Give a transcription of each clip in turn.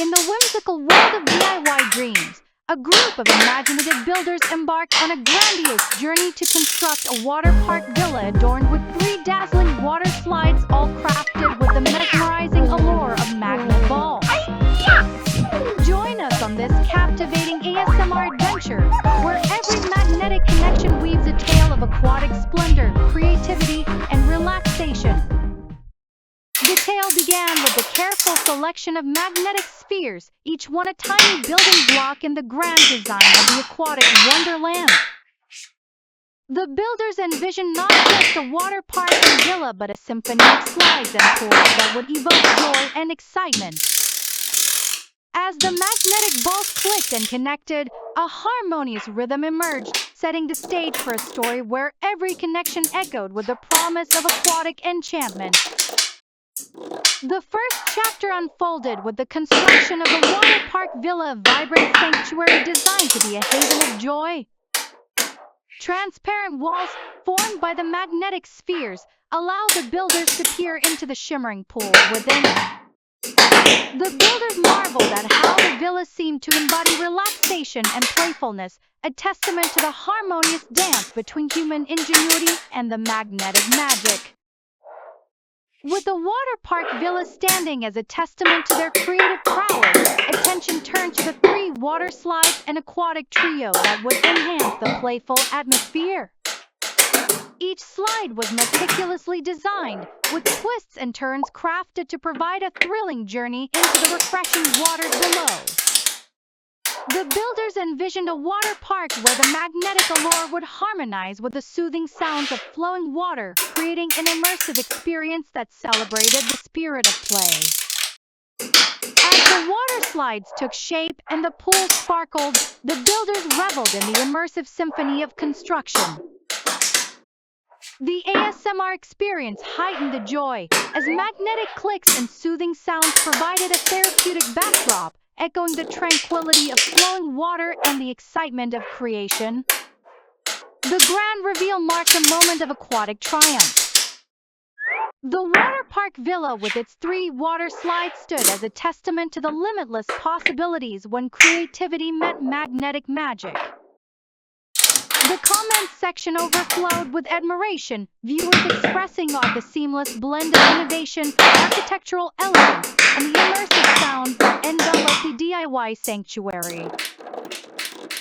In the whimsical world of DIY dreams, a group of imaginative builders embarked on a grandiose journey to construct a water park villa adorned with 3 dazzling water slides, all crafted with the mesmerizing allure of magnet balls. Join us on this captivating ASMR adventure, where every magnetic connection weaves a tale of aquatic splendor, creativity, and relaxation. The tale began with the careful selection of magnetic spheres, each one a tiny building block in the grand design of the aquatic wonderland. The builders envisioned not just a water park and villa, but a symphony of slides and pools that would evoke joy and excitement. As the magnetic balls clicked and connected, a harmonious rhythm emerged, setting the stage for a story where every connection echoed with the promise of aquatic enchantment. The first chapter unfolded with the construction of a water park villa, a vibrant sanctuary designed to be a haven of joy. Transparent walls, formed by the magnetic spheres, allow the builders to peer into the shimmering pool within. The builders marveled at how the villa seemed to embody relaxation and playfulness, a testament to the harmonious dance between human ingenuity and the magnetic magic. With the water park villa standing as a testament to their creative prowess, attention turned to the 3 water slides, an aquatic trio that would enhance the playful atmosphere. Each slide was meticulously designed, with twists and turns crafted to provide a thrilling journey into the refreshing waters below. The builders envisioned a water park where the magnetic allure would harmonize with the soothing sounds of flowing water, creating an immersive experience that celebrated the spirit of play. As the water slides took shape and the pool sparkled, the builders reveled in the immersive symphony of construction. The ASMR experience heightened the joy, as magnetic clicks and soothing sounds provided a therapeutic backdrop, echoing the tranquility of flowing water and the excitement of creation. The grand reveal marked a moment of aquatic triumph. The water park villa with its 3 water slides stood as a testament to the limitless possibilities when creativity met magnetic magic. The comments section overflowed with admiration, viewers expressing the seamless blend of innovation, architectural elegance, and the immersive sound that enveloped the DIY sanctuary.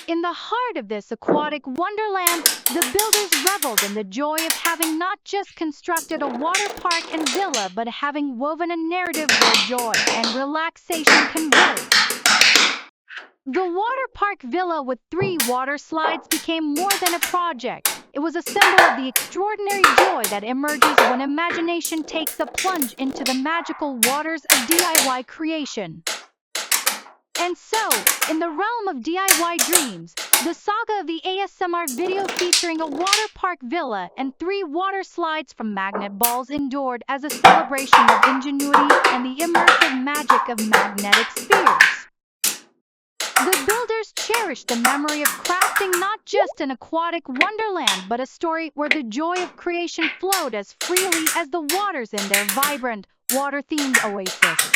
In the heart of this aquatic wonderland, the builders reveled in the joy of having not just constructed a water park and villa, but having woven a narrative where joy and relaxation converged. The water park villa with 3 water slides became more than a project. It was a symbol of the extraordinary joy that emerges when imagination takes a plunge into the magical waters of DIY creation. And so, in the realm of DIY dreams, the saga of the ASMR video featuring a water park villa and 3 water slides from magnet balls endured as a celebration of ingenuity and the immersive magic of magnetic spheres. The builders cherished the memory of crafting not just an aquatic wonderland, but a story where the joy of creation flowed as freely as the waters in their vibrant, water-themed oasis.